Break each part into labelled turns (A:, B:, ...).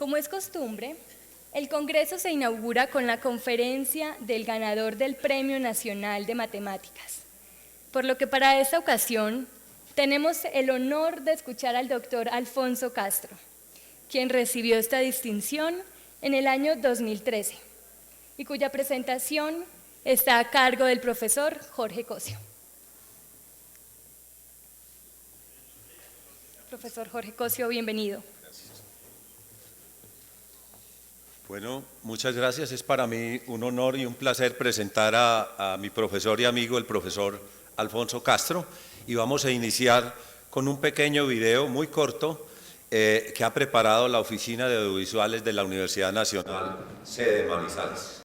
A: Como es costumbre, el Congreso se inaugura con la conferencia del ganador del Premio Nacional de Matemáticas, por lo que para esta ocasión tenemos el honor de escuchar al doctor Alfonso Castro, quien recibió esta distinción en el año 2013 y cuya presentación está a cargo del profesor Jorge Cosio. Profesor Jorge Cosio, bienvenido.
B: Bueno, muchas gracias. Es para mí un honor y un placer presentar a mi profesor y amigo, el profesor Alfonso Castro, y vamos a iniciar con un pequeño video muy corto que ha preparado la Oficina de Audiovisuales de la Universidad Nacional, sede Manizales.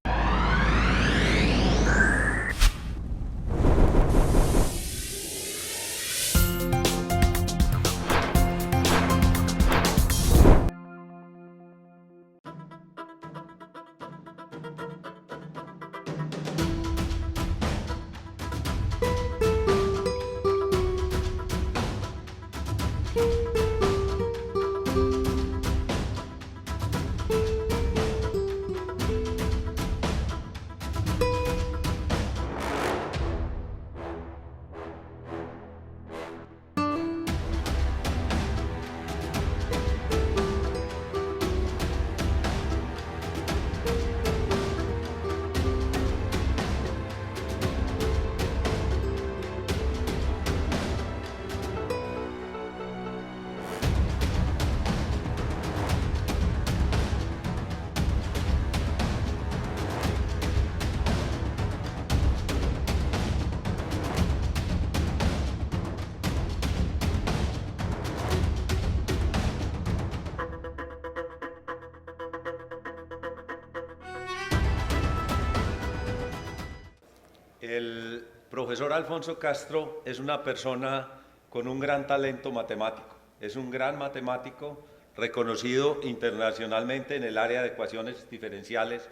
B: El profesor Alfonso Castro es una persona con un gran talento matemático, es un gran matemático reconocido internacionalmente en el área de ecuaciones diferenciales,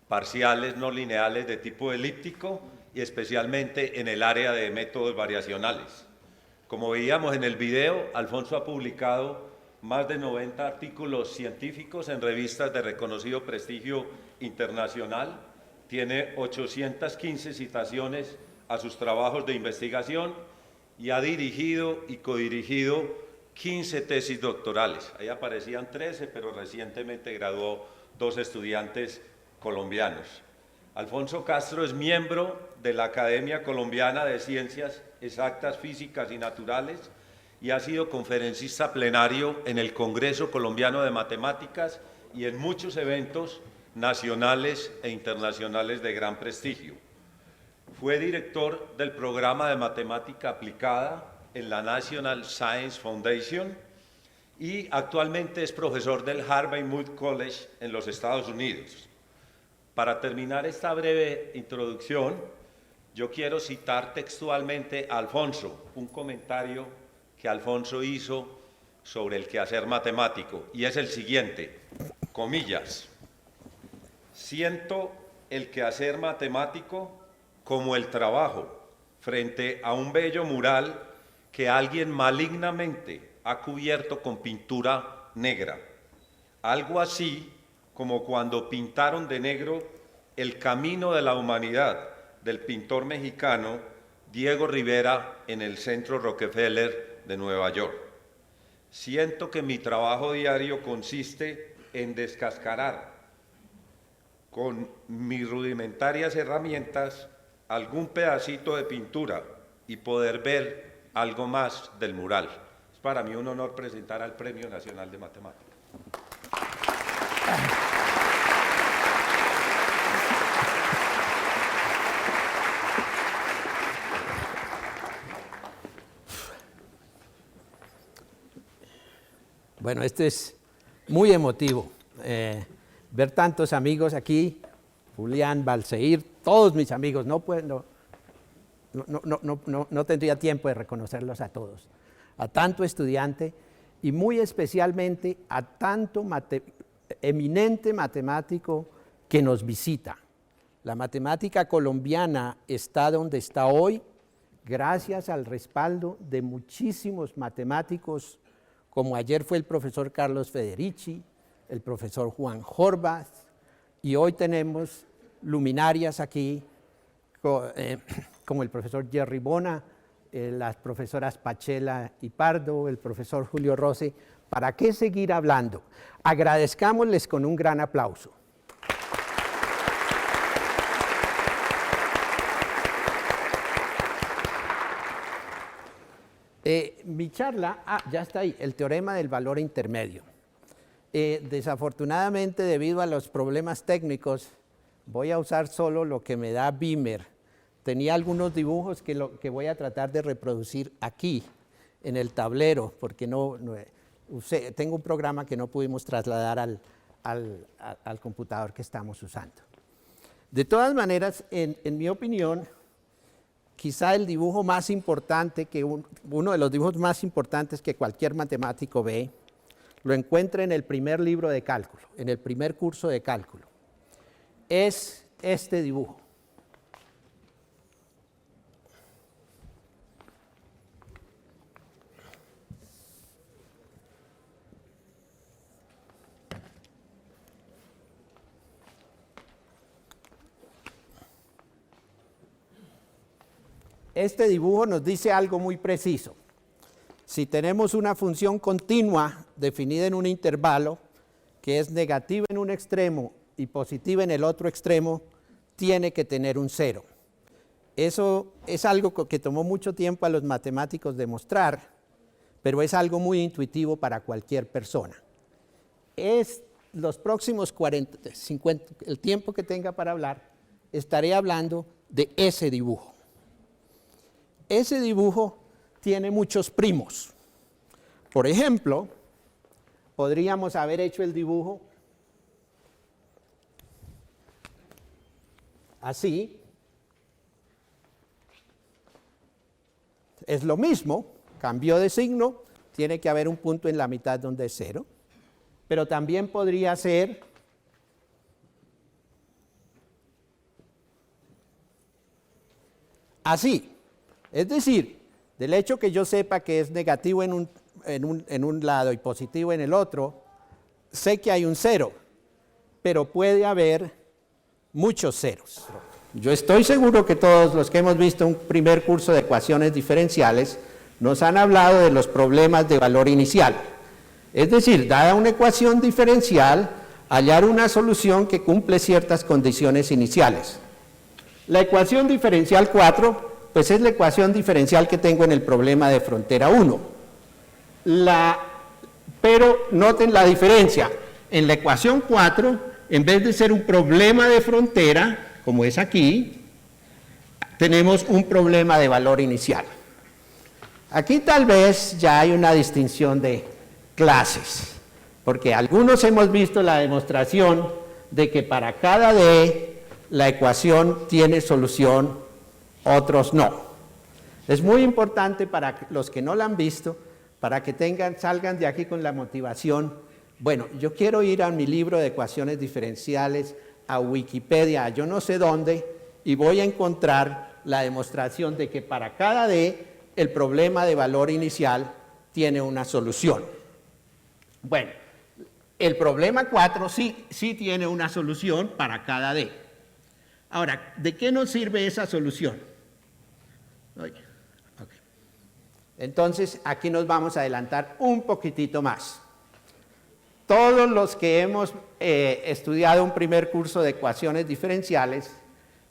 B: parciales no lineales de tipo elíptico y especialmente en el área de métodos variacionales. Como veíamos en el video, Alfonso ha publicado más de 90 artículos científicos en revistas de reconocido prestigio internacional. Tiene 815 citaciones a sus trabajos de investigación y ha dirigido y codirigido 15 tesis doctorales. Ahí aparecían 13, pero recientemente graduó 2 estudiantes colombianos. Alfonso Castro es miembro de la Academia Colombiana de Ciencias Exactas, Físicas y Naturales y ha sido conferencista plenario en el Congreso Colombiano de Matemáticas y en muchos eventos nacionales e internacionales de gran prestigio. Fue director del programa de matemática aplicada en la National Science Foundation y actualmente es profesor del Harvey Mudd College en los Estados Unidos. Para terminar esta breve introducción, yo quiero citar textualmente a Alfonso, un comentario que Alfonso hizo sobre el quehacer matemático, y es el siguiente, comillas: siento el quehacer matemático como el trabajo frente a un bello mural que alguien malignamente ha cubierto con pintura negra. Algo así como cuando pintaron de negro El camino de la humanidad del pintor mexicano Diego Rivera en el Centro Rockefeller de Nueva York. Siento que mi trabajo diario consiste en descascarar con mis rudimentarias herramientas algún pedacito de pintura y poder ver algo más del mural. Es para mí un honor presentar al Premio Nacional de Matemáticas.
C: Bueno, esto es muy emotivo. Ver tantos amigos aquí, Julián, Balseir, todos mis amigos, no tendría tiempo de reconocerlos a todos, a tanto estudiante y muy especialmente a tanto eminente matemático que nos visita. La matemática colombiana está donde está hoy gracias al respaldo de muchísimos matemáticos, como ayer fue el profesor Carlos Federici, el profesor Juan Horvath, y hoy tenemos luminarias aquí como el profesor Jerry Bona, las profesoras Pachela y Pardo, el profesor Julio Rossi. ¿Para qué seguir hablando? Agradezcámosles con un gran aplauso. Mi charla, ya está ahí, el teorema del valor intermedio. Desafortunadamente, debido a los problemas técnicos, voy a usar solo lo que me da Beamer. Tenía algunos dibujos que voy a tratar de reproducir aquí, en el tablero, porque tengo un programa que no pudimos trasladar al computador que estamos usando. De todas maneras, en mi opinión, quizá el dibujo más importante, uno de los dibujos más importantes que cualquier matemático ve, lo encuentra en el primer libro de cálculo, en el primer curso de cálculo. Es este dibujo. Este dibujo nos dice algo muy preciso. Si tenemos una función continua definida en un intervalo que es negativa en un extremo y positiva en el otro extremo, tiene que tener un cero. Eso es algo que tomó mucho tiempo a los matemáticos demostrar, pero es algo muy intuitivo para cualquier persona. Los próximos 40, 50, el tiempo que tenga para hablar, estaré hablando de ese dibujo. Ese dibujo tiene muchos primos. Por ejemplo, podríamos haber hecho el dibujo así. Es lo mismo, cambió de signo, tiene que haber un punto en la mitad donde es cero, pero también podría ser así. Es decir, del hecho que yo sepa que es negativo en un lado y positivo en el otro, sé que hay un cero, pero puede haber muchos ceros. Yo estoy seguro que todos los que hemos visto un primer curso de ecuaciones diferenciales nos han hablado de los problemas de valor inicial. Es decir, dada una ecuación diferencial, hallar una solución que cumple ciertas condiciones iniciales. La ecuación diferencial 4 pues es la ecuación diferencial que tengo en el problema de frontera 1. Pero noten la diferencia. En la ecuación 4, en vez de ser un problema de frontera, como es aquí, tenemos un problema de valor inicial. Aquí tal vez ya hay una distinción de clases, porque algunos hemos visto la demostración de que para cada D la ecuación tiene solución, otros no. Es muy importante para los que no la han visto, para que salgan de aquí con la motivación, bueno, yo quiero ir a mi libro de ecuaciones diferenciales, a Wikipedia, a yo no sé dónde, y voy a encontrar la demostración de que para cada D el problema de valor inicial tiene una solución. Bueno, el problema 4 sí tiene una solución para cada D. Ahora, ¿de qué nos sirve esa solución? Okay. Entonces, aquí nos vamos a adelantar un poquitito más. Todos los que hemos estudiado un primer curso de ecuaciones diferenciales,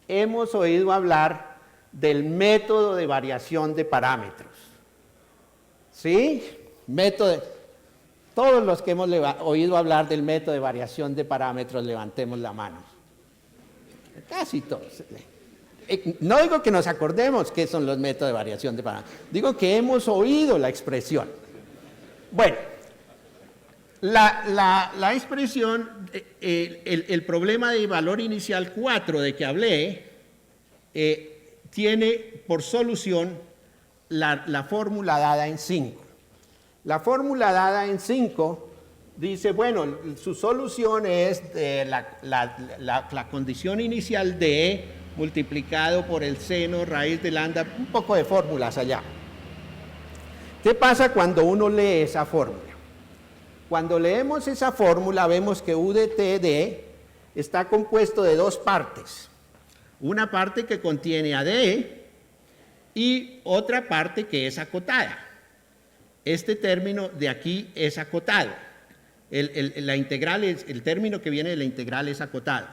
C: hemos oído hablar del método de variación de parámetros. ¿Sí? Todos los que hemos oído hablar del método de variación de parámetros, levantemos la mano. Casi todos. No digo que nos acordemos qué son los métodos de variación de parámetros, digo que hemos oído la expresión. Bueno, la expresión, el problema de valor inicial 4 de que hablé, tiene por solución la fórmula dada en 5. La fórmula dada en 5 dice, bueno, su solución es la condición inicial de multiplicado por el seno, raíz de lambda, un poco de fórmulas allá. ¿Qué pasa cuando uno lee esa fórmula? Cuando leemos esa fórmula vemos que U de TD está compuesto de dos partes. Una parte que contiene AD y otra parte que es acotada. Este término de aquí es acotado. La integral el término que viene de la integral es acotado.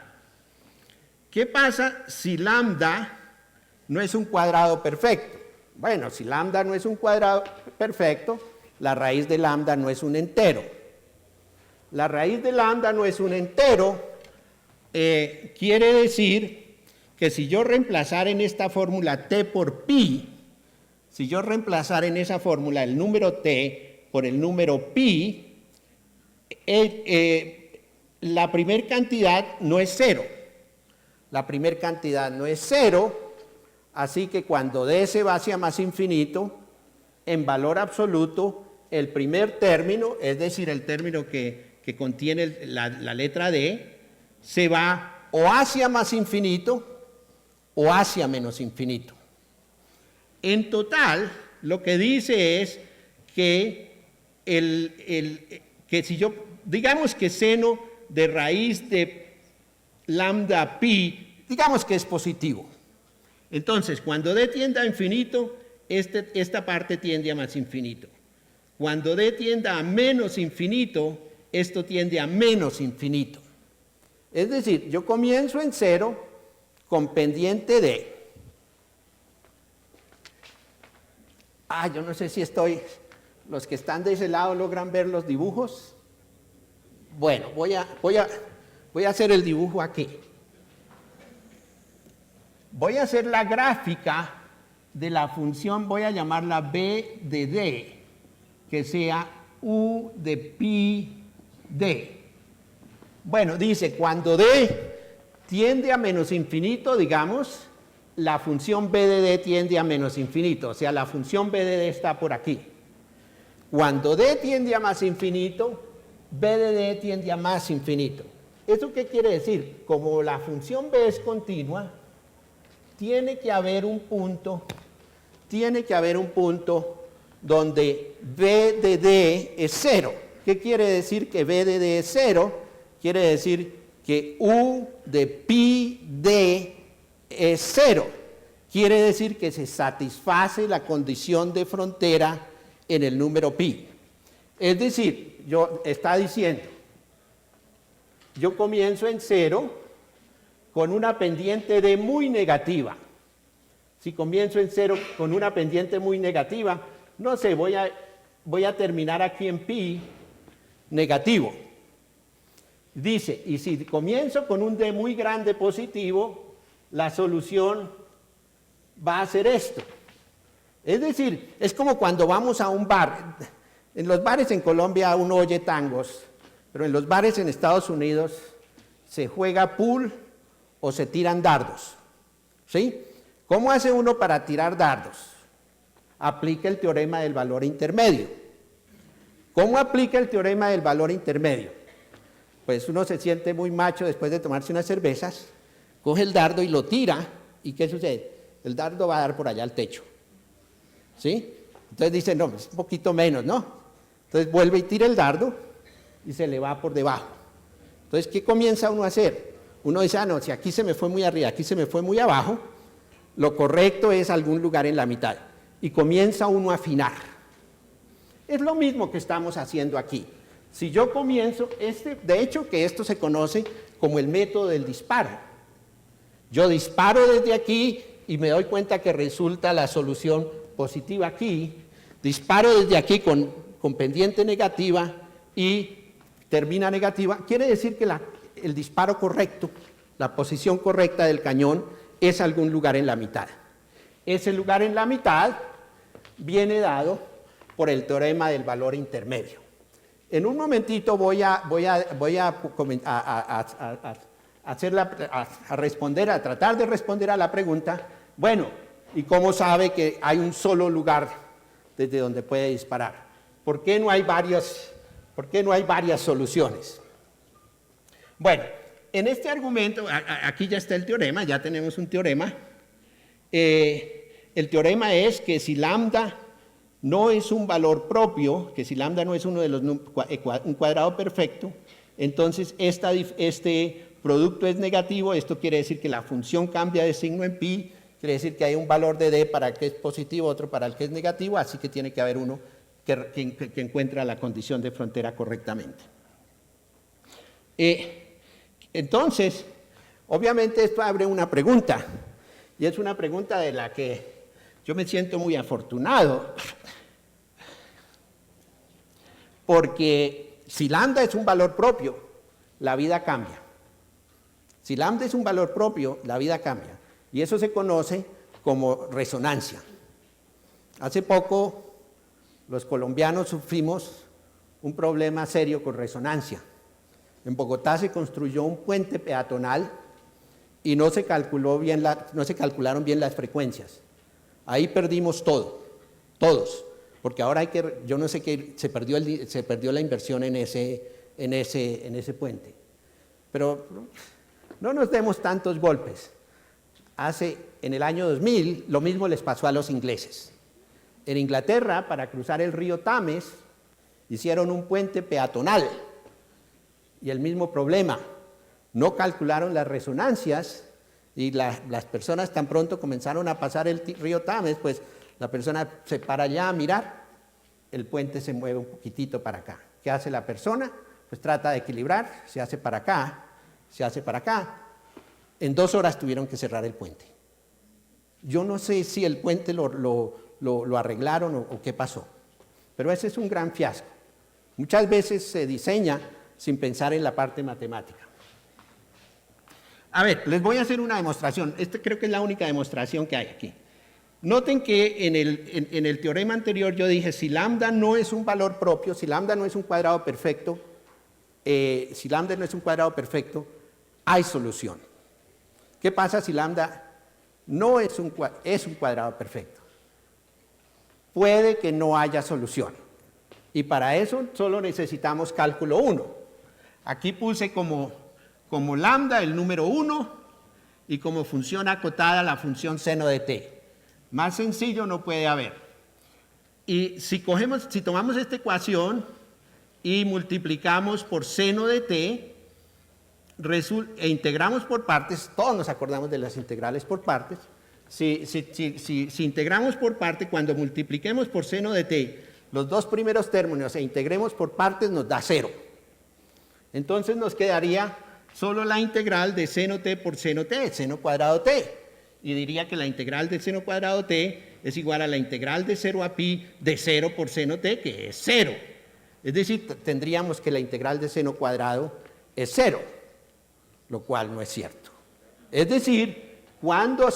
C: ¿Qué pasa si lambda no es un cuadrado perfecto? Bueno, si lambda no es un cuadrado perfecto, la raíz de lambda no es un entero. La raíz de lambda no es un entero, quiere decir que si yo reemplazara en esta fórmula t por pi, si yo reemplazara en esa fórmula el número t por el número pi, la primer cantidad no es cero. La primer cantidad no es cero, así que cuando d se va hacia más infinito, en valor absoluto, el primer término, es decir, el término que contiene la letra d, se va o hacia más infinito o hacia menos infinito. En total, lo que dice es que, que si yo, digamos que seno de raíz de lambda pi, digamos que es positivo. Entonces, cuando d tiende a infinito, esta parte tiende a más infinito. Cuando d tienda a menos infinito, esto tiende a menos infinito. Es decir, yo comienzo en 0 con pendiente d. Yo no sé si los que están de ese lado logran ver los dibujos. Bueno, voy a hacer el dibujo aquí. Voy a hacer la gráfica de la función, voy a llamarla b de d, que sea u de pi d. Bueno, dice, cuando d tiende a menos infinito, digamos, la función b de d tiende a menos infinito, o sea, la función b de d está por aquí. Cuando d tiende a más infinito, b de d tiende a más infinito. ¿Eso qué quiere decir? Como la función b es continua, tiene que haber un punto donde b de d es 0. ¿Qué quiere decir que b de d es 0? Quiere decir que u de pi d es 0. Quiere decir que se satisface la condición de frontera en el número pi. Es decir, está diciendo, yo comienzo en 0 con una pendiente d muy negativa. Si comienzo en 0 con una pendiente muy negativa, no sé, voy a terminar aquí en pi negativo. Dice, y si comienzo con un d muy grande positivo, la solución va a ser esto. Es decir, es como cuando vamos a un bar. En los bares en Colombia uno oye tangos, pero en los bares en Estados Unidos se juega pool o se tiran dardos. ¿Sí? ¿Cómo hace uno para tirar dardos? Aplica el teorema del valor intermedio. ¿Cómo aplica el teorema del valor intermedio? Pues uno se siente muy macho después de tomarse unas cervezas, coge el dardo y lo tira, ¿y qué sucede? El dardo va a dar por allá al techo. ¿Sí? Entonces dice, no, es un poquito menos, ¿no? Entonces vuelve y tira el dardo y se le va por debajo. Entonces, ¿qué comienza uno a hacer? Uno dice, no, si aquí se me fue muy arriba, aquí se me fue muy abajo, lo correcto es algún lugar en la mitad. Y comienza uno a afinar. Es lo mismo que estamos haciendo aquí. Si yo comienzo, de hecho que esto se conoce como el método del disparo. Yo disparo desde aquí y me doy cuenta que resulta la solución positiva aquí. Disparo desde aquí con pendiente negativa y termina negativa. Quiere decir que el disparo correcto, la posición correcta del cañón es algún lugar en la mitad. Ese lugar en la mitad viene dado por el teorema del valor intermedio. En un momentito voy a tratar de responder a la pregunta, bueno, ¿y cómo sabe que hay un solo lugar desde donde puede disparar? ¿Por qué no hay varias soluciones? Bueno, en este argumento, aquí ya está el teorema, ya tenemos un teorema. El teorema es que si lambda no es un valor propio, que si lambda no es uno de los un cuadrado perfecto, entonces este producto es negativo. Esto quiere decir que la función cambia de signo en pi, quiere decir que hay un valor de d para el que es positivo, otro para el que es negativo, así que tiene que haber uno que encuentra la condición de frontera correctamente. Entonces, obviamente esto abre una pregunta, y es una pregunta de la que yo me siento muy afortunado, porque si lambda es un valor propio, la vida cambia. Si lambda es un valor propio, la vida cambia. Y eso se conoce como resonancia. Hace poco, los colombianos sufrimos un problema serio con resonancia. En Bogotá se construyó un puente peatonal y no se calcularon bien las frecuencias. Ahí perdimos todos, porque ahora yo no sé qué, se perdió la inversión en ese puente. Pero no nos demos tantos golpes. En el año 2000, lo mismo les pasó a los ingleses. En Inglaterra, para cruzar el río Tames, hicieron un puente peatonal. Y el mismo problema, no calcularon las resonancias y las personas tan pronto comenzaron a pasar el río Tames, pues la persona se para allá a mirar, el puente se mueve un poquitito para acá. ¿Qué hace la persona? Pues trata de equilibrar, se hace para acá, se hace para acá. En 2 horas tuvieron que cerrar el puente. Yo no sé si el puente lo arreglaron o qué pasó, pero ese es un gran fiasco. Muchas veces se diseña sin pensar en la parte matemática. A ver, les voy a hacer una demostración. Esta creo que es la única demostración que hay aquí. Noten que en el teorema anterior yo dije, si lambda no es un valor propio, si lambda no es un cuadrado perfecto, hay solución. ¿Qué pasa si lambda no es un cuadrado perfecto? Puede que no haya solución. Y para eso solo necesitamos cálculo 1. Aquí puse como lambda el número 1 y como función acotada la función seno de t. Más sencillo no puede haber. Y si tomamos esta ecuación y multiplicamos por seno de t, e integramos por partes, todos nos acordamos de las integrales por partes. Si integramos por parte, cuando multipliquemos por seno de t los dos primeros términos e integremos por partes, nos da 0. Entonces nos quedaría solo la integral de seno t por seno t, seno cuadrado t. Y diría que la integral de seno cuadrado t es igual a la integral de 0 a pi de 0 por seno t, que es 0. Es decir, tendríamos que la integral de seno cuadrado es 0, lo cual no es cierto. Es decir, cuando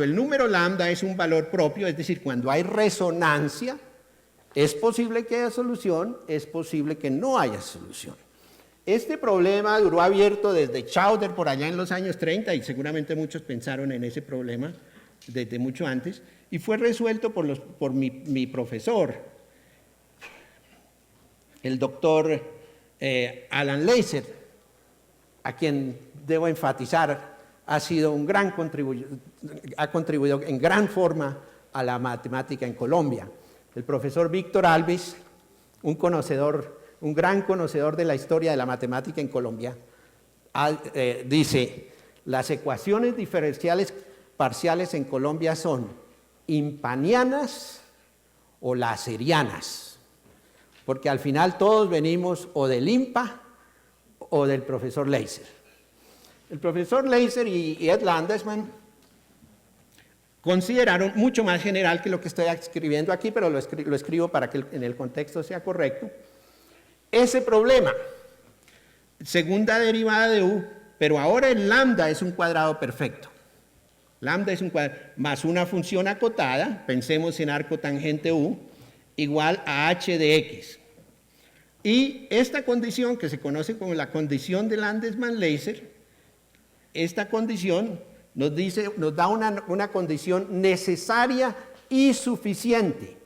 C: el número lambda es un valor propio, es decir, cuando hay resonancia, es posible que haya solución, es posible que no haya solución. Este problema duró abierto desde Chowder por allá en los años 30, y seguramente muchos pensaron en ese problema desde mucho antes, y fue resuelto por mi profesor, el doctor Alan Laser, a quien debo enfatizar ha contribuido en gran forma a la matemática en Colombia. El profesor Víctor Alves, un gran conocedor de la historia de la matemática en Colombia, dice, las ecuaciones diferenciales parciales en Colombia son impanianas o laserianas, porque al final todos venimos o del IMPA o del profesor Laser. El profesor Laser y Ed Landesman consideraron mucho más general que lo que estoy escribiendo aquí, pero lo escribo para que en el contexto sea correcto. Ese problema, segunda derivada de u, pero ahora el lambda es un cuadrado perfecto. Lambda es un cuadrado más una función acotada, pensemos en arco tangente u, igual a h de x. Y esta condición, que se conoce como la condición de Landesman-Laser, esta condición nos da una condición necesaria y suficiente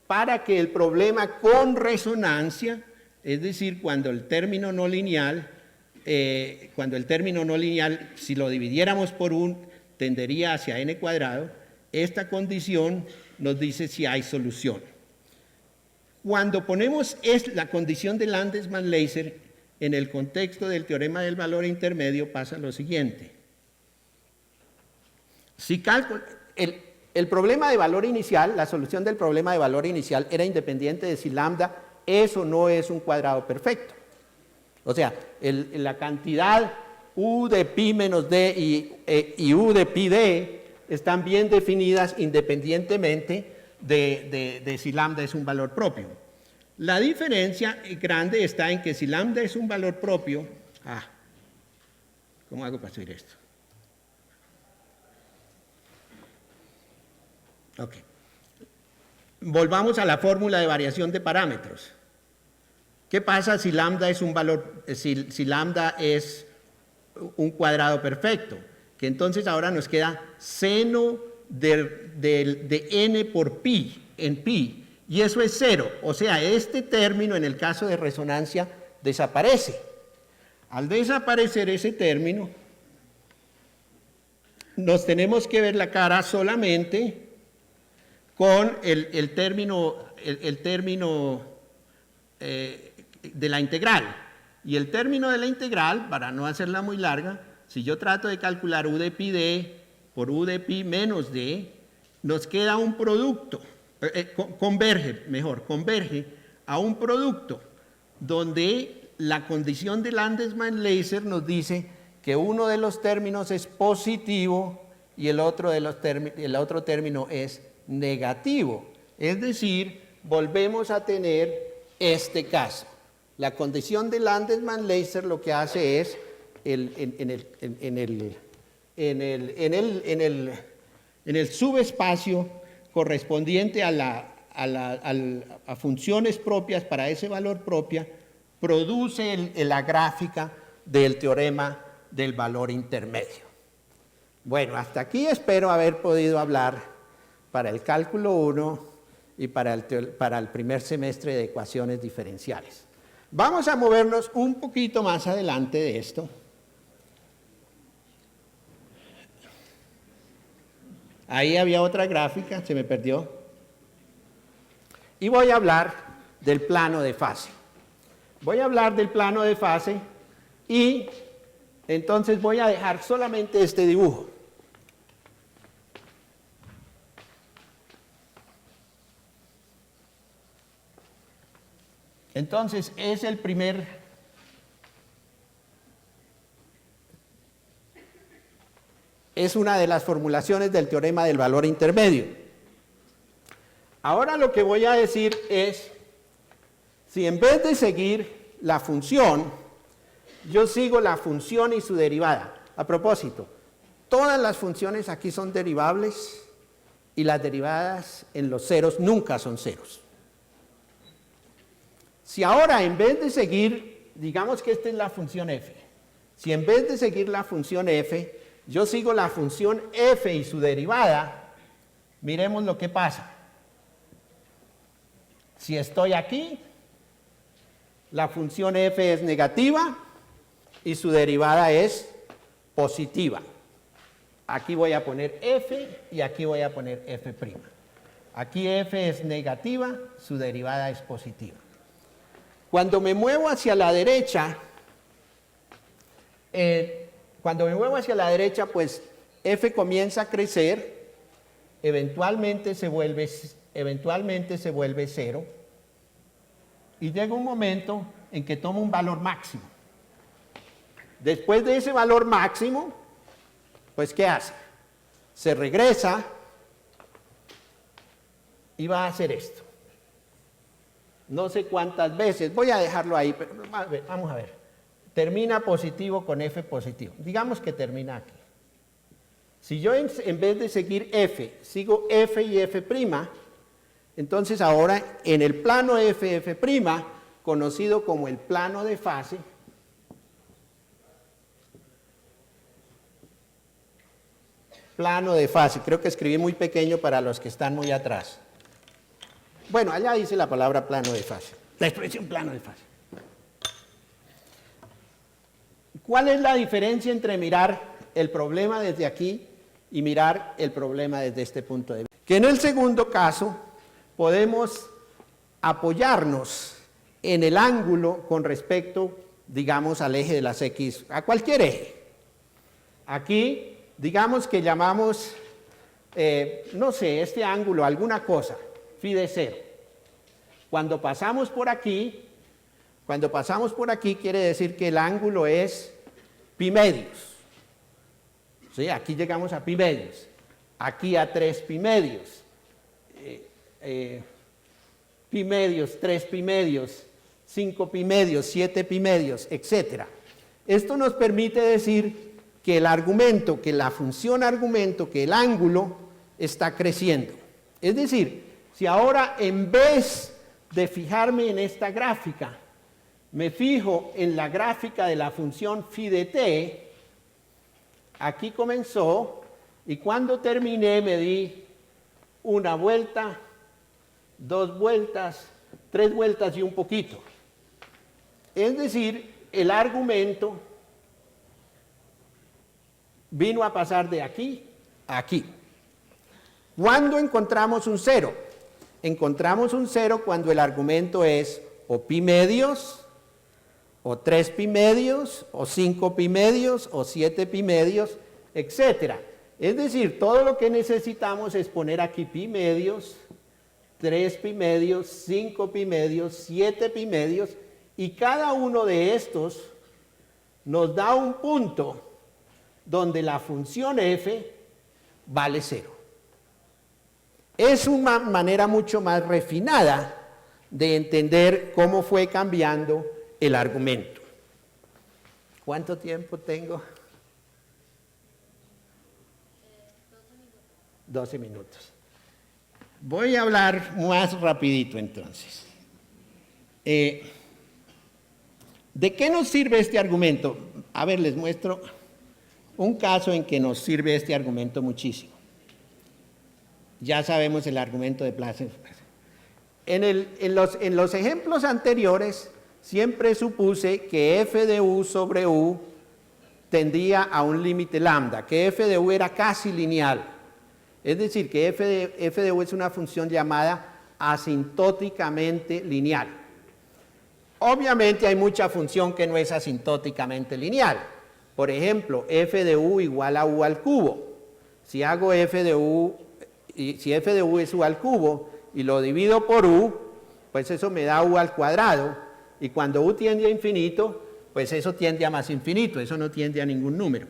C: para que el problema con resonancia, es decir, cuando el término no lineal, si lo dividiéramos por 1, tendería hacia n cuadrado, esta condición nos dice si hay solución. Cuando ponemos la condición de Landesman-Leiser en el contexto del teorema del valor intermedio, pasa lo siguiente. Si el problema de valor inicial, la solución del problema de valor inicial era independiente de si lambda es o no es un cuadrado perfecto. O sea, la cantidad u de pi menos d y u de pi d están bien definidas independientemente de si lambda es un valor propio. La diferencia grande está en que si lambda es un valor propio, ¿cómo hago para hacer esto? Ok. Volvamos a la fórmula de variación de parámetros. ¿Qué pasa si lambda es un valor, si lambda es un cuadrado perfecto? Que entonces ahora nos queda seno de n por pi, en pi, y eso es 0. O sea, este término en el caso de resonancia desaparece. Al desaparecer ese término, nos tenemos que ver la cara solamente con el término de la integral. Y el término de la integral, para no hacerla muy larga, si yo trato de calcular u de pi d por u de pi menos d, nos queda un producto, converge a un producto donde la condición de Landesman-Leiser nos dice que uno de los términos es positivo y el otro término es negativo. Es decir, volvemos a tener este caso. La condición de Landesman-Leiser lo que hace es, en el subespacio correspondiente a funciones propias para ese valor propia, produce la gráfica del teorema del valor intermedio. Bueno, hasta aquí espero haber podido hablar para el cálculo 1 y para el primer semestre de ecuaciones diferenciales. Vamos a movernos un poquito más adelante de esto. Ahí había otra gráfica, se me perdió. Y voy a hablar del plano de fase. Voy a hablar del plano de fase y entonces voy a dejar solamente este dibujo. Entonces, es una de las formulaciones del teorema del valor intermedio. Ahora lo que voy a decir es, si en vez de seguir la función, yo sigo la función y su derivada. A propósito, todas las funciones aquí son derivables y las derivadas en los ceros nunca son ceros. Si ahora en vez de seguir, digamos que esta es la función f, si en vez de seguir la función f, yo sigo la función f y su derivada, miremos lo que pasa. Si estoy aquí, la función f es negativa y su derivada es positiva. Aquí voy a poner f y aquí voy a poner f'. Aquí f es negativa, su derivada es positiva. Cuando me muevo hacia la derecha, pues f comienza a crecer, eventualmente se vuelve 0 y llega un momento en que toma un valor máximo. Después de ese valor máximo, pues ¿qué hace? Se regresa y va a hacer esto. No sé cuántas veces, voy a dejarlo ahí, pero vamos a ver. Termina positivo con f positivo. Digamos que termina aquí. Si yo en vez de seguir f, sigo f y f', entonces ahora en el plano f', conocido como el plano de fase, creo que escribí muy pequeño para los que están muy atrás. Bueno, allá dice la palabra plano de fase, la expresión plano de fase. ¿Cuál es la diferencia entre mirar el problema desde aquí y mirar el problema desde este punto de vista? Que en el segundo caso podemos apoyarnos en el ángulo con respecto, digamos, al eje de las X, a cualquier eje. Aquí, digamos que llamamos, no sé, este ángulo, alguna cosa, phi de 0. Cuando pasamos por aquí quiere decir que el ángulo es pi medios. ¿Sí? Aquí llegamos a pi medios. Aquí a 3 pi medios. Pi medios, 3 pi medios, 5 pi medios, 7 pi medios, etc. Esto nos permite decir que el argumento, que la función argumento, que el ángulo está creciendo. Es decir, si ahora en vez de fijarme en esta gráfica, me fijo en la gráfica de la función phi de t, aquí comenzó y cuando terminé me di una vuelta, 2 vueltas, 3 vueltas y un poquito. Es decir, el argumento vino a pasar de aquí a aquí. ¿Cuándo encontramos un 0? Encontramos un 0 cuando el argumento es o pi medios, o 3 pi medios, o 5 pi medios, o 7 pi medios, etc. Es decir, todo lo que necesitamos es poner aquí pi medios, 3 pi medios, 5 pi medios, 7 pi medios, y cada uno de estos nos da un punto donde la función f vale 0. Es una manera mucho más refinada de entender cómo fue cambiando el argumento. ¿Cuánto tiempo tengo? 12 minutos. Voy a hablar más rapidito entonces. ¿De qué nos sirve este argumento? A ver, les muestro un caso en que nos sirve este argumento muchísimo. Ya sabemos el argumento de Placer. En los ejemplos anteriores siempre supuse que f de u sobre u tendía a un límite lambda, que f de u era casi lineal. Es decir, que f de u es una función llamada asintóticamente lineal. Obviamente hay mucha función que no es asintóticamente lineal. Por ejemplo, f de u igual a u al cubo. Si hago f de u, si f de u es u al cubo y lo divido por u, pues eso me da u al cuadrado. Y cuando u tiende a infinito, pues eso tiende a más infinito, eso no tiende a ningún número.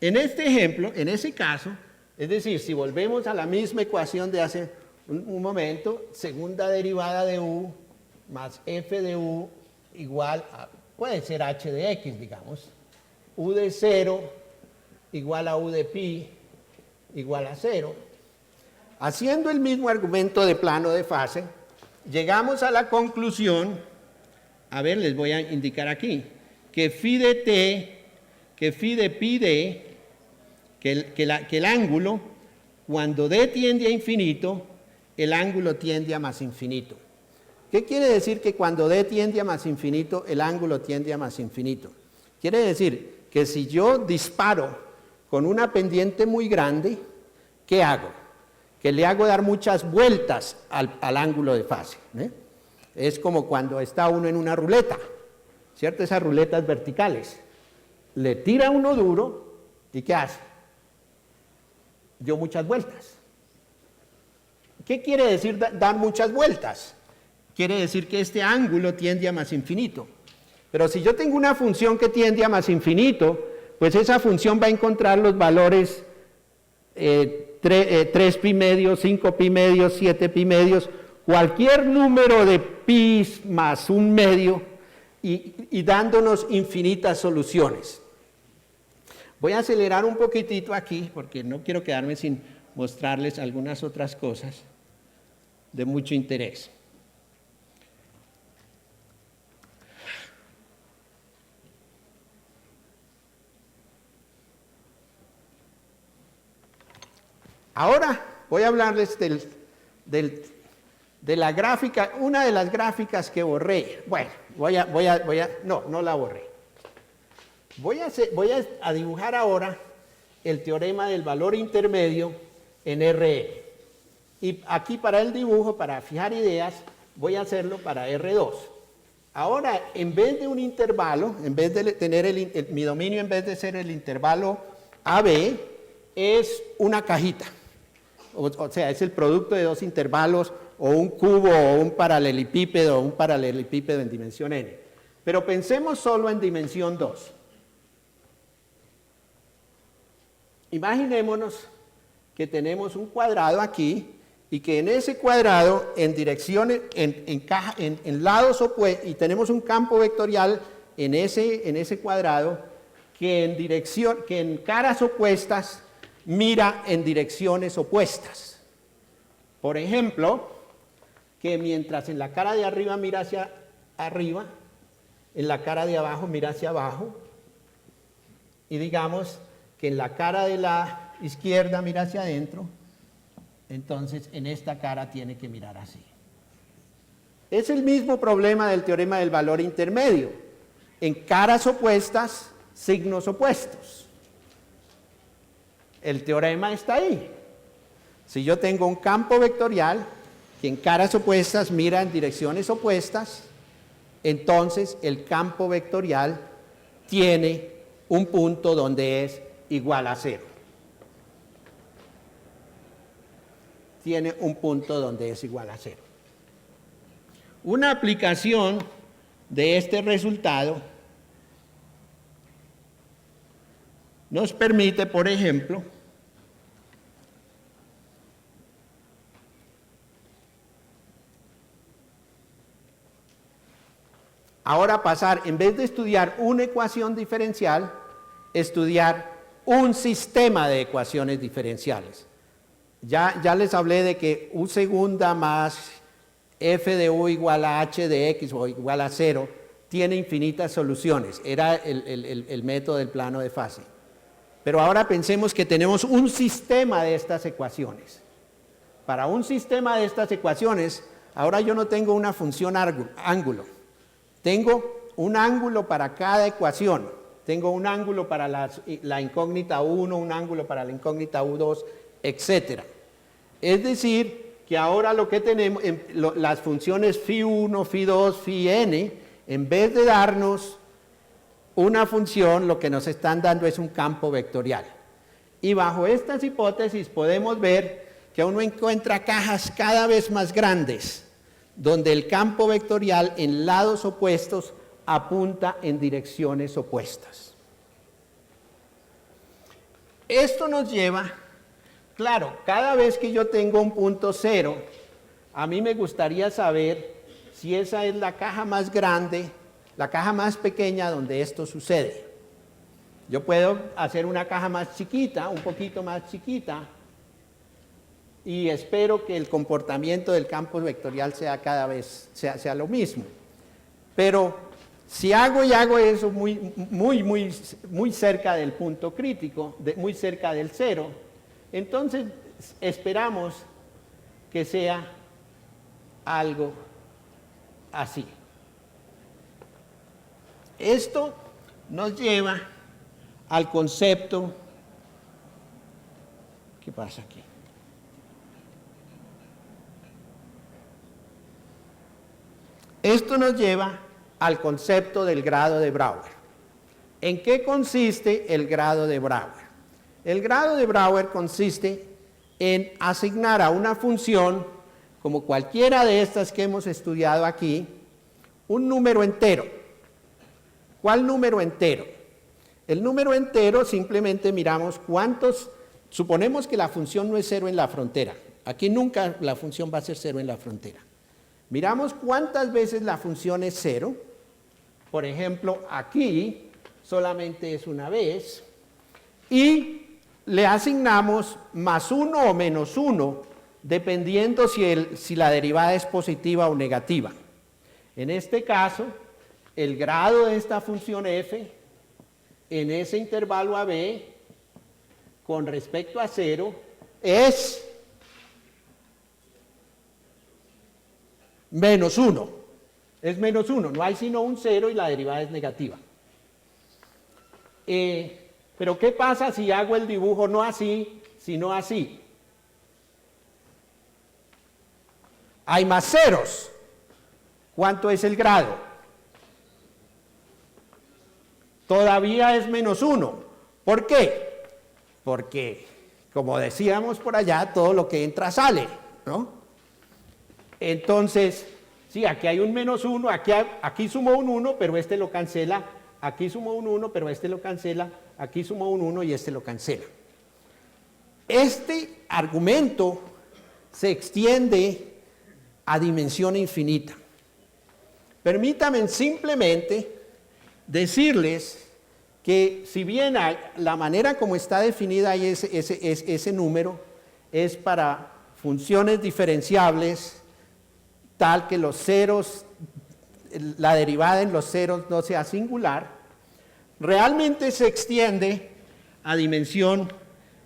C: En este ejemplo, en ese caso, es decir, si volvemos a la misma ecuación de hace un momento, segunda derivada de u más f de u igual a, puede ser h de x, digamos, u de 0 igual a u de pi igual a 0. Haciendo el mismo argumento de plano de fase, llegamos a la conclusión, a ver, les voy a indicar aquí, que phi de t, que phi de pi d, que el ángulo, cuando d tiende a infinito, el ángulo tiende a más infinito. ¿Qué quiere decir que cuando d tiende a más infinito, el ángulo tiende a más infinito? Quiere decir que si yo disparo con una pendiente muy grande, ¿qué hago? Que le hago dar muchas vueltas al ángulo de fase. Es como cuando está uno en una ruleta, ¿cierto? Esas ruletas verticales. Le tira uno duro y ¿qué hace? Dio muchas vueltas. ¿Qué quiere decir dar muchas vueltas? Quiere decir que este ángulo tiende a más infinito. Pero si yo tengo una función que tiende a más infinito, pues esa función va a encontrar los valores 3 pi medios, 5 pi medios, 7 pi medios, cualquier número de pi más un medio y dándonos infinitas soluciones. Voy a acelerar un poquitito aquí porque no quiero quedarme sin mostrarles algunas otras cosas de mucho interés. Ahora voy a hablarles de la gráfica, una de las gráficas que borré. Bueno, no la borré. Voy a dibujar ahora el teorema del valor intermedio en RN. Y aquí para el dibujo, para fijar ideas, voy a hacerlo para R2. Ahora, en vez de un intervalo, en vez de tener mi dominio, en vez de ser el intervalo AB, es una cajita. O sea, es el producto de dos intervalos, o un cubo, o un paralelepípedo en dimensión n. Pero pensemos solo en dimensión 2. Imaginémonos que tenemos un cuadrado aquí, y que en ese cuadrado, en direcciones, en lados opuestos, y tenemos un campo vectorial en ese cuadrado, que en caras opuestas mira en direcciones opuestas. Por ejemplo, que mientras en la cara de arriba mira hacia arriba, en la cara de abajo mira hacia abajo, y digamos que en la cara de la izquierda mira hacia adentro, entonces en esta cara tiene que mirar así. Es el mismo problema del teorema del valor intermedio. En caras opuestas, signos opuestos. El teorema está ahí. Si yo tengo un campo vectorial que en caras opuestas mira en direcciones opuestas, entonces el campo vectorial tiene un punto donde es igual a 0. Tiene un punto donde es igual a 0. Una aplicación de este resultado nos permite, por ejemplo, ahora pasar, en vez de estudiar una ecuación diferencial, estudiar un sistema de ecuaciones diferenciales. Ya les hablé de que U segunda más f de u igual a h de x o igual a 0 tiene infinitas soluciones. Era el método del plano de fase. Pero ahora pensemos que tenemos un sistema de estas ecuaciones. Para un sistema de estas ecuaciones, ahora yo no tengo una función ángulo. Tengo un ángulo para cada ecuación. Tengo un ángulo para la incógnita 1, un ángulo para la incógnita U2, etc. Es decir, que ahora lo que tenemos, las funciones φ1, φ2, φn, en vez de darnos una función, lo que nos están dando es un campo vectorial. Y bajo estas hipótesis podemos ver que uno encuentra cajas cada vez más grandes, donde el campo vectorial en lados opuestos apunta en direcciones opuestas. Esto nos lleva, claro, cada vez que yo tengo un punto 0, a mí me gustaría saber si esa es la caja más grande, la caja más pequeña donde esto sucede. Yo puedo hacer una caja más chiquita, un poquito más chiquita, y espero que el comportamiento del campo vectorial sea cada vez sea lo mismo. Pero si hago eso muy cerca del punto crítico, muy cerca del 0, entonces esperamos que sea algo así. Esto nos lleva al concepto. ¿Qué pasa aquí? Esto nos lleva al concepto del grado de Brouwer. ¿En qué consiste el grado de Brouwer? El grado de Brouwer consiste en asignar a una función, como cualquiera de estas que hemos estudiado aquí, un número entero. ¿Cuál número entero? El número entero simplemente miramos cuántos, suponemos que la función no es 0 en la frontera. Aquí nunca la función va a ser 0 en la frontera. Miramos cuántas veces la función es 0. Por ejemplo, aquí solamente es una vez. Y le asignamos más 1 o menos 1, dependiendo si la derivada es positiva o negativa. En este caso, el grado de esta función f en ese intervalo AB con respecto a 0 es menos 1. Es menos 1, no hay sino un 0 y la derivada es negativa. Pero ¿qué pasa si hago el dibujo no así, sino así? hay más ceros. ¿Cuánto es el grado? Todavía es -1. ¿Por qué? Porque, como decíamos por allá, todo lo que entra sale, ¿no? Entonces, sí, aquí hay un -1, aquí sumo un 1, pero este lo cancela, aquí sumo un 1, pero este lo cancela, aquí sumo un 1 y este lo cancela. Este argumento se extiende a dimensión infinita. Permítanme simplemente decirles que si bien la manera como está definida ahí ese número es para funciones diferenciables, tal que los ceros, la derivada en los ceros no sea singular, realmente se extiende a dimensión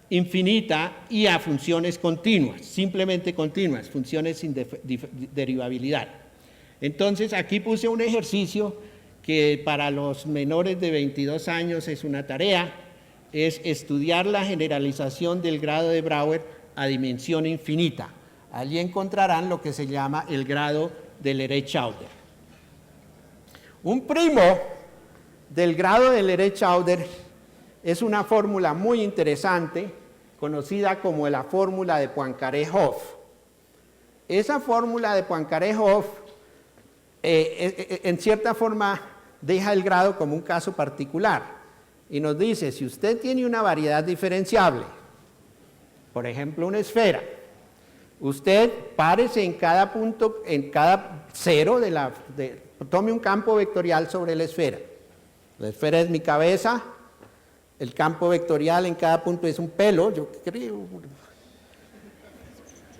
C: infinita y a funciones continuas, simplemente continuas, funciones sin derivabilidad. Entonces aquí puse un ejercicio que para los menores de 22 años es una tarea, es estudiar la generalización del grado de Brouwer a dimensión infinita. Allí encontrarán lo que se llama el grado de Leray-Chowder. Un primo del grado de Leray-Chowder es una fórmula muy interesante, conocida como la fórmula de Poincaré-Hopf. Esa fórmula de Poincaré-Hopf, en cierta forma, deja el grado como un caso particular y nos dice, si usted tiene una variedad diferenciable, por ejemplo, una esfera, usted párese en cada punto, en cada cero tome un campo vectorial sobre la esfera. La esfera es mi cabeza, el campo vectorial en cada punto es un pelo, yo creo,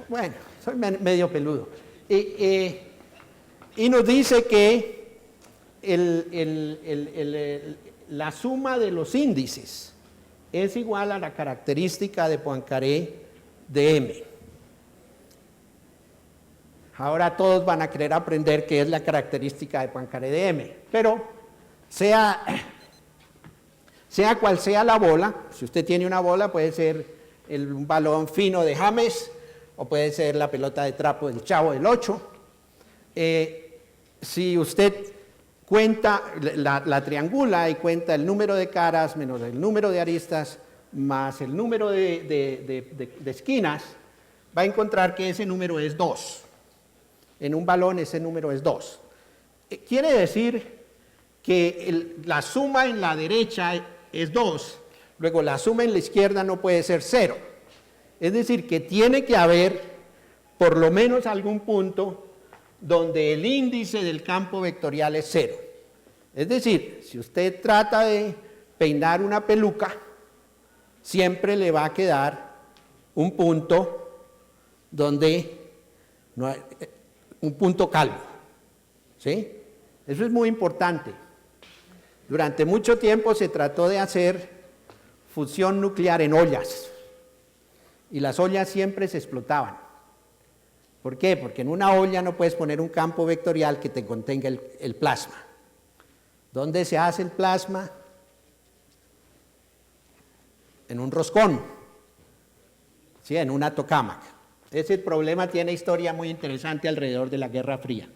C: bueno, soy medio peludo. Y nos dice que la suma de los índices es igual a la característica de Poincaré de M. Ahora todos van a querer aprender qué es la característica de Poincaré de M, pero sea cual sea la bola, si usted tiene una bola puede ser un balón fino de James o puede ser la pelota de trapo del Chavo del 8. Si usted cuenta, la triangula y cuenta el número de caras menos el número de aristas más el número de esquinas, va a encontrar que ese número es 2. En un balón ese número es 2. Quiere decir que la suma en la derecha es 2, luego la suma en la izquierda no puede ser 0. Es decir, que tiene que haber por lo menos algún punto donde el índice del campo vectorial es 0. Es decir, si usted trata de peinar una peluca, siempre le va a quedar un punto donde no hay, un punto calvo. ¿Sí? Eso es muy importante. Durante mucho tiempo se trató de hacer fusión nuclear en ollas y las ollas siempre se explotaban. ¿Por qué? Porque en una olla no puedes poner un campo vectorial que te contenga el plasma. ¿Dónde se hace el plasma? En un roscón, ¿sí? En una tokamak. Ese problema tiene historia muy interesante alrededor de la Guerra Fría.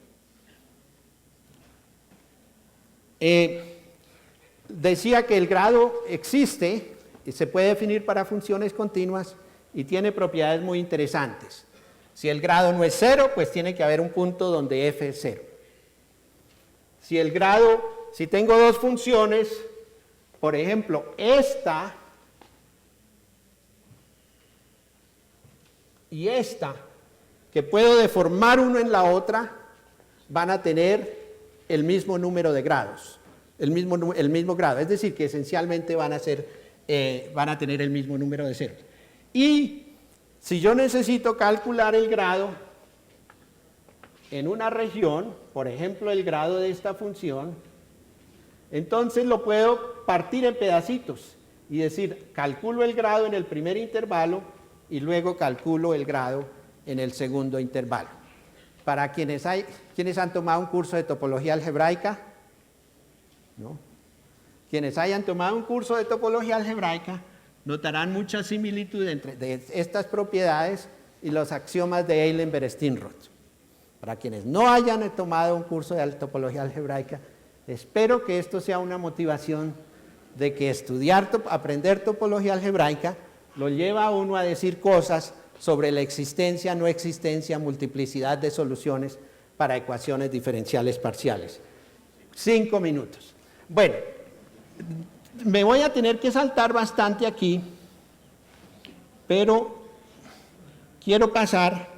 C: Decía que el grado existe y se puede definir para funciones continuas y tiene propiedades muy interesantes. Si el grado no es 0, pues tiene que haber un punto donde f es 0. Si tengo dos funciones, por ejemplo, esta y esta, que puedo deformar uno en la otra, van a tener el mismo número de grados, el mismo grado, es decir, que esencialmente van a tener el mismo número de ceros. Y si yo necesito calcular el grado en una región, por ejemplo, el grado de esta función, entonces lo puedo partir en pedacitos y decir, calculo el grado en el primer intervalo y luego calculo el grado en el segundo intervalo. Para quienes han tomado un curso de topología algebraica, ¿no? Quienes hayan tomado un curso de topología algebraica notarán mucha similitud entre estas propiedades y los axiomas de Eilenberg-Steenrod. Para quienes no hayan tomado un curso de topología algebraica, espero que esto sea una motivación de que aprender topología algebraica lo lleva a uno a decir cosas sobre la existencia, no existencia, multiplicidad de soluciones para ecuaciones diferenciales parciales. 5 minutos. Bueno, me voy a tener que saltar bastante aquí, pero quiero pasar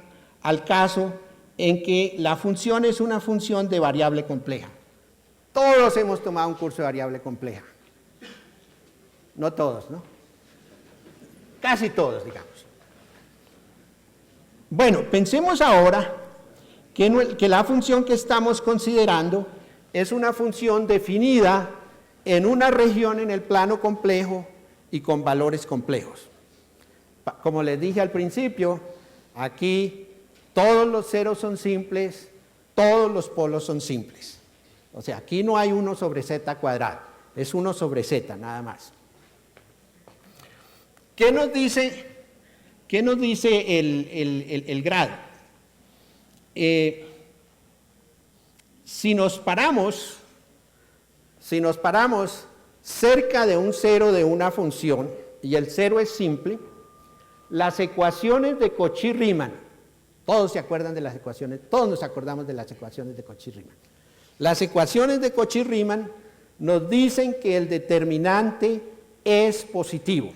C: al caso en que la función es una función de variable compleja. Todos hemos tomado un curso de variable compleja. No todos, ¿no? Casi todos, digamos. Bueno, pensemos ahora que la función que estamos considerando es una función definida en una región en el plano complejo y con valores complejos. Como les dije al principio, aquí todos los ceros son simples, todos los polos son simples. O sea, aquí no hay 1 sobre z cuadrado, es 1 sobre z nada más. ¿Qué nos dice el grado? Si nos paramos cerca de un cero de una función, y el cero es simple, las ecuaciones de Cauchy-Riemann, todos se acuerdan de las ecuaciones, todos nos acordamos de las ecuaciones de Cauchy-Riemann. Las ecuaciones de Cauchy-Riemann nos dicen que el determinante es positivo.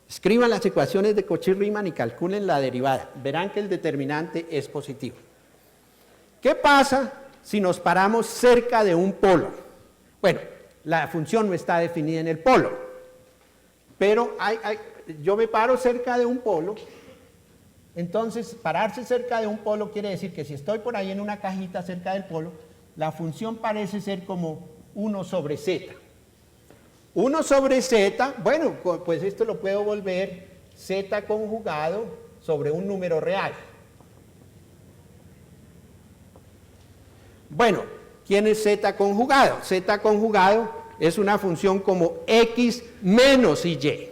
C: Escriban las ecuaciones de Cauchy-Riemann y calculen la derivada. Verán que el determinante es positivo. ¿Qué pasa si nos paramos cerca de un polo? Bueno, la función no está definida en el polo, pero yo me paro cerca de un polo. Entonces, pararse cerca de un polo quiere decir que si estoy por ahí en una cajita cerca del polo, la función parece ser como 1 sobre z. 1 sobre z, bueno, pues esto lo puedo volver z conjugado sobre un número real. Bueno, ¿quién es z conjugado? Z conjugado es una función como x menos y.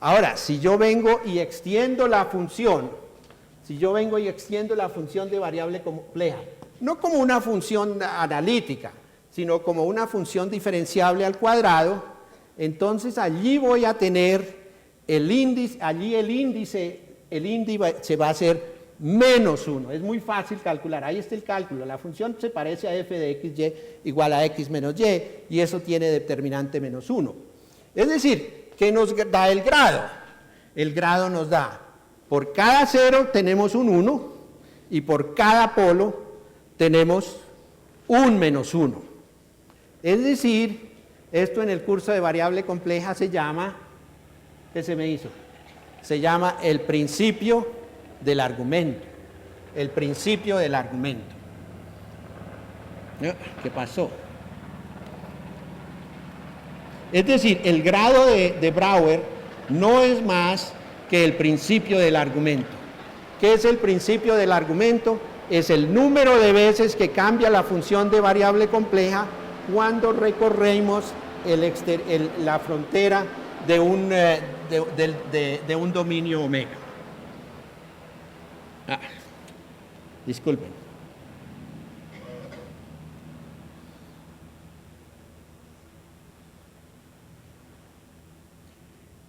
C: Ahora, si yo vengo y extiendo la función, de variable compleja, no como una función analítica, sino como una función diferenciable al cuadrado, entonces allí voy a tener el índice, se va a hacer menos 1. Es muy fácil calcular, ahí está el cálculo. La función se parece a f de xy igual a x menos y, y eso tiene determinante menos 1. Es decir, ¿qué nos da el grado? El grado nos da, por cada cero tenemos un 1 y por cada polo tenemos un menos 1. Es decir, esto en el curso de variable compleja se llama, ¿qué se me hizo? Se llama el principio del argumento. El principio del argumento. ¿Qué pasó? Es decir, el grado de Brouwer no es más que el principio del argumento. ¿Qué es el principio del argumento? Es el número de veces que cambia la función de variable compleja cuando recorremos la frontera de un dominio omega. Disculpen.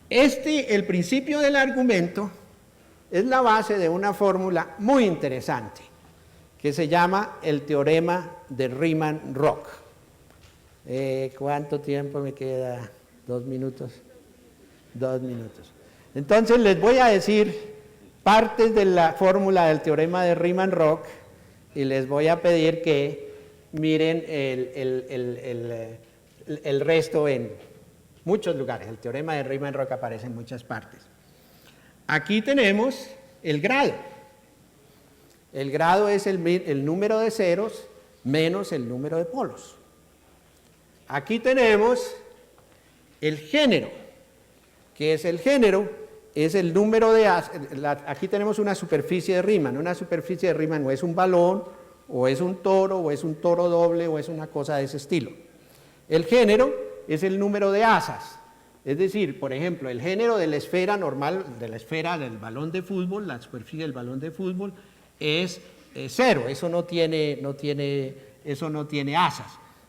C: El principio del argumento es la base de una fórmula muy interesante que se llama el teorema de Riemann-Roch. ¿Cuánto tiempo me queda? 2 minutos. 2 minutos. Entonces les voy a decir partes de la fórmula del teorema de Riemann-Roch y les voy a pedir que miren el resto en muchos lugares. El teorema de Riemann-Roch aparece en muchas partes. Aquí tenemos el grado. El grado es el número de ceros menos el número de polos. Aquí tenemos el género. ¿Qué es el género? Es el número de... Aquí tenemos una superficie de Riemann. Una superficie de Riemann o es un balón, o es un toro, o es un toro doble, o es una cosa de ese estilo. El género es el número de asas. Es decir, por ejemplo, el género de la esfera normal, de la esfera del balón de fútbol, la superficie del balón de fútbol, es 0, eso no tiene asas.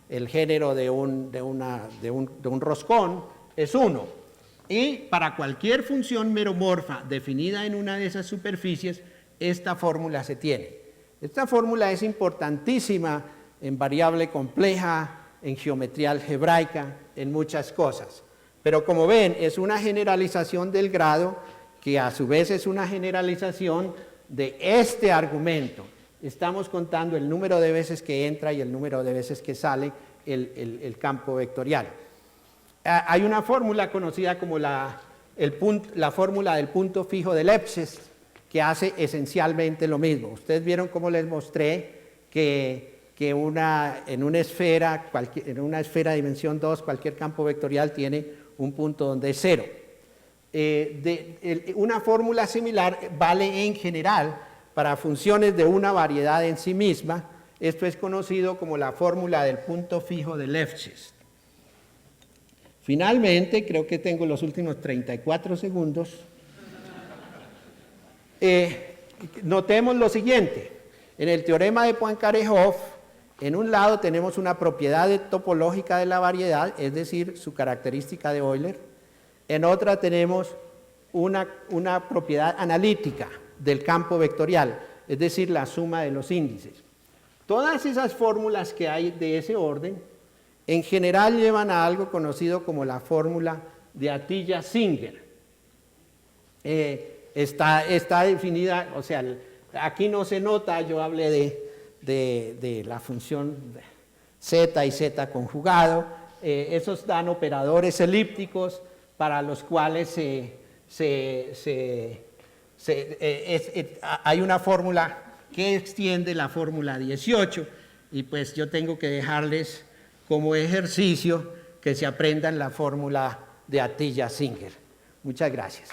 C: El género de un roscón es 1. Y para cualquier función meromorfa definida en una de esas superficies, esta fórmula se tiene. Esta fórmula es importantísima en variable compleja, en geometría algebraica, en muchas cosas. Pero como ven, es una generalización del grado que a su vez es una generalización de este argumento. Estamos contando el número de veces que entra y el número de veces que sale el campo vectorial. Hay una fórmula conocida como la fórmula del punto fijo de Lefschetz, que hace esencialmente lo mismo. Ustedes vieron cómo les mostré que en una esfera de dimensión 2, cualquier campo vectorial tiene un punto donde es 0. Una fórmula similar vale en general para funciones de una variedad en sí misma. Esto es conocido como la fórmula del punto fijo de Lefschetz. Finalmente, creo que tengo los últimos 34 segundos. Notemos lo siguiente. En el teorema de Poincaré-Hopf, en un lado tenemos una propiedad topológica de la variedad, es decir, su característica de Euler. En otra tenemos una propiedad analítica del campo vectorial, es decir, la suma de los índices. Todas esas fórmulas que hay de ese orden, en general llevan a algo conocido como la fórmula de Atiyah-Singer. Está definida, o sea, aquí no se nota, yo hablé de la función z y z conjugado. Esos dan operadores elípticos para los cuales hay una fórmula que extiende la fórmula 18, y pues yo tengo que dejarles como ejercicio que se aprendan la fórmula de Atiyah-Singer. Muchas gracias.